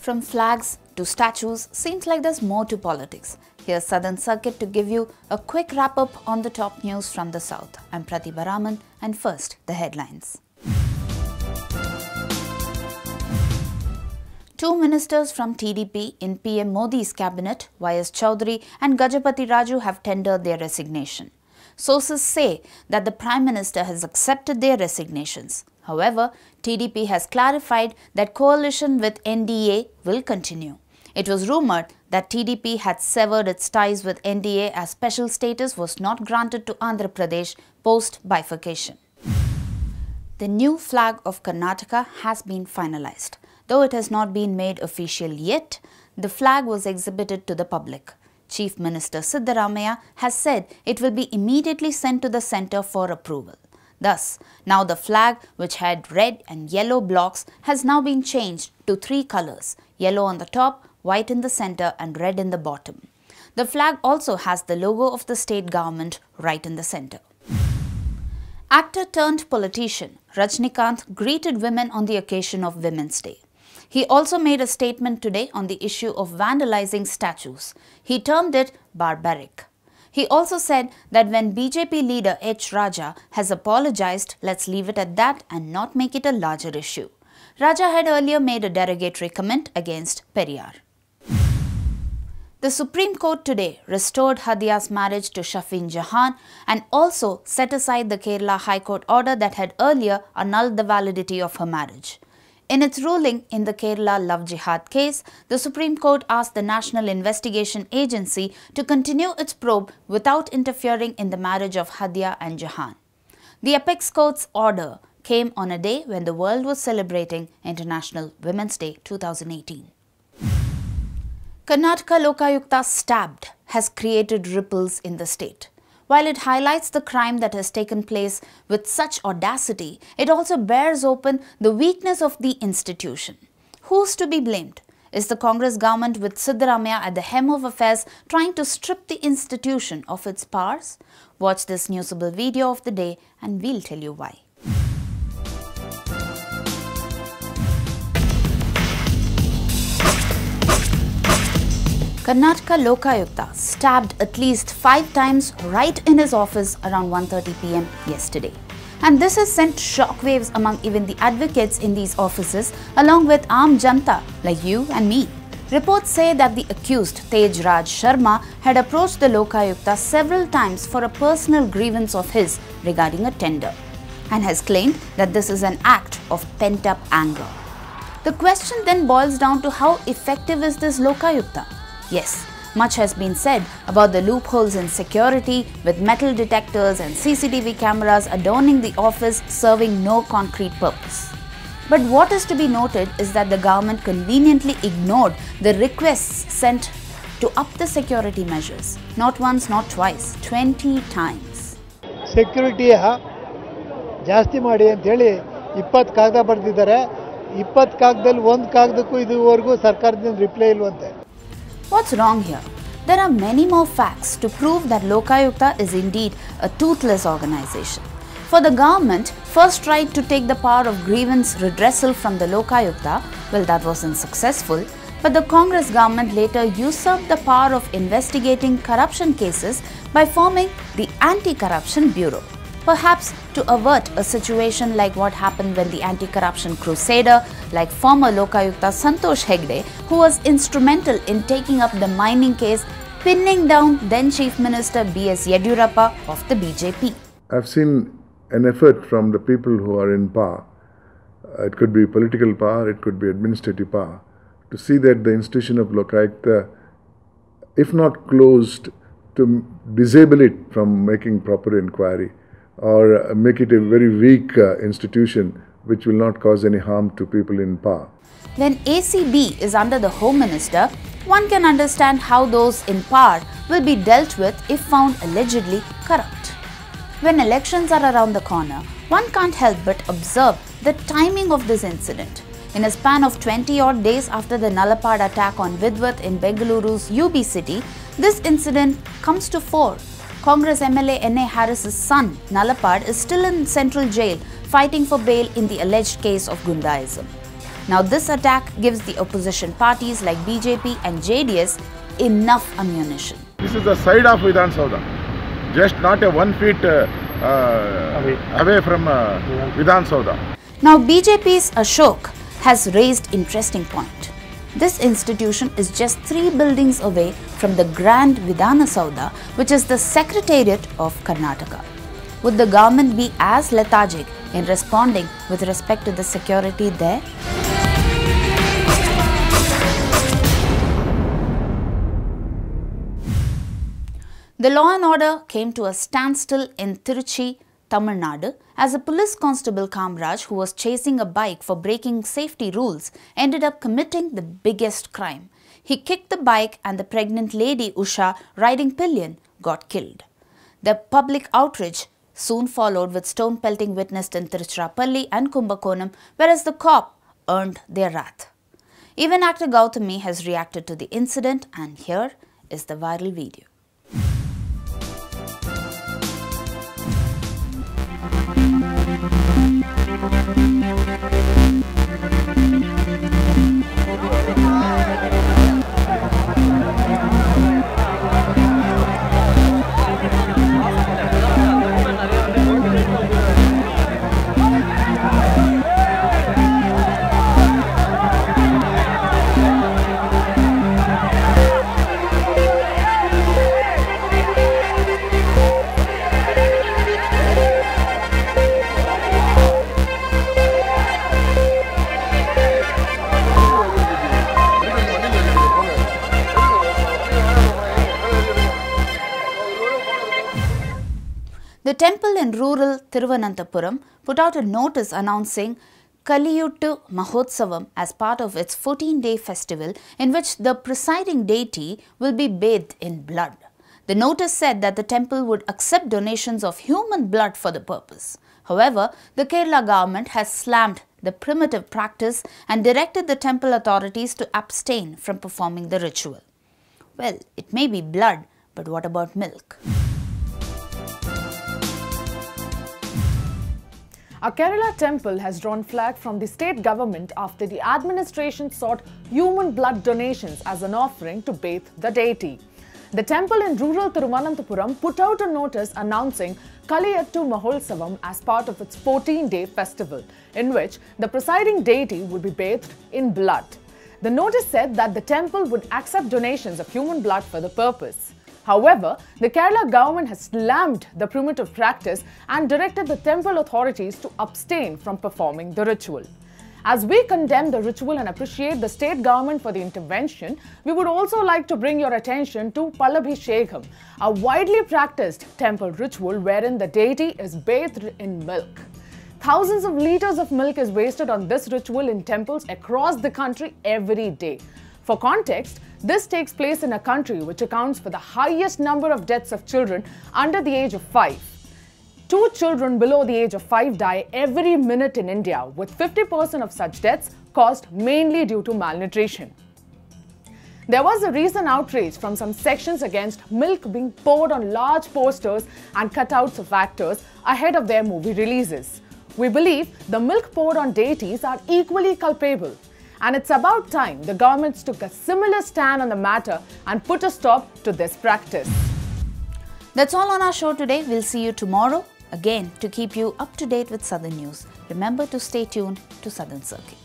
From flags to statues, seems like there's more to politics. Here's Southern Circuit to give you a quick wrap-up on the top news from the South. I'm Pratibha Raman, and first, the headlines. Two ministers from TDP in PM Modi's cabinet, Y.S. Chowdhury and Gajapati Raju, have tendered their resignation. Sources say that the Prime Minister has accepted their resignations. However, TDP has clarified that coalition with NDA will continue. It was rumoured that TDP had severed its ties with NDA as special status was not granted to Andhra Pradesh post-bifurcation. The new flag of Karnataka has been finalised. Though it has not been made official yet, the flag was exhibited to the public. Chief Minister Siddaramaiah has said it will be immediately sent to the centre for approval. Thus, now the flag, which had red and yellow blocks, has now been changed to three colours: yellow on the top, white in the centre and red in the bottom. The flag also has the logo of the state government right in the centre. Actor turned politician Rajinikanth greeted women on the occasion of Women's Day. He also made a statement today on the issue of vandalizing statues. He termed it barbaric. He also said that when BJP leader H. Raja has apologized, let's leave it at that and not make it a larger issue. Raja had earlier made a derogatory comment against Periyar. The Supreme Court today restored Hadia's marriage to Shafin Jahan and also set aside the Kerala High Court order that had earlier annulled the validity of her marriage. In its ruling in the Kerala love jihad case, the Supreme Court asked the National Investigation Agency to continue its probe without interfering in the marriage of Hadia and Jahan. The Apex Court's order came on a day when the world was celebrating International Women's Day 2018. Karnataka Lokayukta stabbed has created ripples in the state. While it highlights the crime that has taken place with such audacity, it also bears open the weakness of the institution. Who's to be blamed? Is the Congress government with Siddaramaiah at the helm of affairs trying to strip the institution of its powers? Watch this newsable video of the day and we'll tell you why. Karnataka Lokayukta stabbed at least 5 times right in his office around 1:30 p.m. yesterday. And this has sent shockwaves among even the advocates in these offices along with Aam Janta like you and me. Reports say that the accused Tej Raj Sharma had approached the Lokayukta several times for a personal grievance of his regarding a tender and has claimed that this is an act of pent-up anger. The question then boils down to how effective is this Lokayukta? Yes, much has been said about the loopholes in security with metal detectors and CCTV cameras adorning the office serving no concrete purpose. But what is to be noted is that the government conveniently ignored the requests sent to up the security measures. Not once, not twice, 20 times. Security ಜಾಸ್ತಿ ಮಾಡಿ ಅಂತ ಹೇಳಿ 20 ಕಾಗದ ಬರೆದಿದ್ದಾರೆ 20 ಕಾಗದಲ್ಲಿ ಒಂದು ಕಾಗದಕ್ಕೂ ಇದುವರೆಗೂ ಸರ್ಕಾರದಿಂದ reply ಇಲ್ವಂತೆ. What's wrong here? There are many more facts to prove that Lokayukta is indeed a toothless organization. For the government first tried to take the power of grievance redressal from the Lokayukta, well, that wasn't successful, but the Congress government later usurped the power of investigating corruption cases by forming the Anti-Corruption Bureau. Perhaps to avert a situation like what happened when the anti-corruption crusader like former Lokayukta Santosh Hegde, who was instrumental in taking up the mining case, pinning down then Chief Minister B.S. Yediyurappa of the BJP. I've seen an effort from the people who are in power. It could be political power, it could be administrative power, to see that the institution of Lokayukta, if not closed, to disable it from making proper inquiry, or make it a very weak institution which will not cause any harm to people in power. When ACB is under the Home Minister, one can understand how those in power will be dealt with if found allegedly corrupt. When elections are around the corner, one can't help but observe the timing of this incident. In a span of 20-odd days after the Nalapad attack on Vidwat in Bengaluru's UB city, this incident comes to fore. Congress MLA N.A. Harris's son, Nalapad, is still in central jail fighting for bail in the alleged case of Gundaism. Now this attack gives the opposition parties like BJP and JDS enough ammunition. This is the side of Vidhan Saudha, just not a 1 feet away from Vidhan Saudha. Now BJP's Ashok has raised interesting point. This institution is just 3 buildings away from the Grand Vidhana Saudha, which is the Secretariat of Karnataka. Would the government be as lethargic in responding with respect to the security there? The law and order came to a standstill in Tiruchi, Tamil Nadu, as a police constable Kamraj, who was chasing a bike for breaking safety rules, ended up committing the biggest crime. He kicked the bike and the pregnant lady Usha, riding pillion, got killed. The public outrage soon followed, with stone pelting witnessed in Tiruchirappalli and Kumbakonam, whereas the cop earned their wrath. Even actor Gautami has reacted to the incident, and here is the viral video. The temple in rural Thiruvananthapuram put out a notice announcing Kaliyuttu Mahotsavam as part of its 14-day festival, in which the presiding deity will be bathed in blood. The notice said that the temple would accept donations of human blood for the purpose. However, the Kerala government has slammed the primitive practice and directed the temple authorities to abstain from performing the ritual. Well, it may be blood, but what about milk? A Kerala temple has drawn flag from the state government after the administration sought human blood donations as an offering to bathe the deity. The temple in rural Thiruvananthapuram put out a notice announcing Kaliyuttu Mahotsavam as part of its 14-day festival, in which the presiding deity would be bathed in blood. The notice said that the temple would accept donations of human blood for the purpose. However, the Kerala government has slammed the primitive practice and directed the temple authorities to abstain from performing the ritual. As we condemn the ritual and appreciate the state government for the intervention, we would also like to bring your attention to Palabhishekam, a widely practiced temple ritual wherein the deity is bathed in milk. Thousands of liters of milk is wasted on this ritual in temples across the country every day. For context, this takes place in a country which accounts for the highest number of deaths of children under the age of 5. 2 children below the age of 5 die every minute in India, with 50% of such deaths caused mainly due to malnutrition. There was a recent outrage from some sections against milk being poured on large posters and cutouts of actors ahead of their movie releases. We believe the milk poured on deities are equally culpable. And it's about time the governments took a similar stand on the matter and put a stop to this practice. That's all on our show today. We'll see you tomorrow again to keep you up to date with Southern news. Remember to stay tuned to Southern Circuit.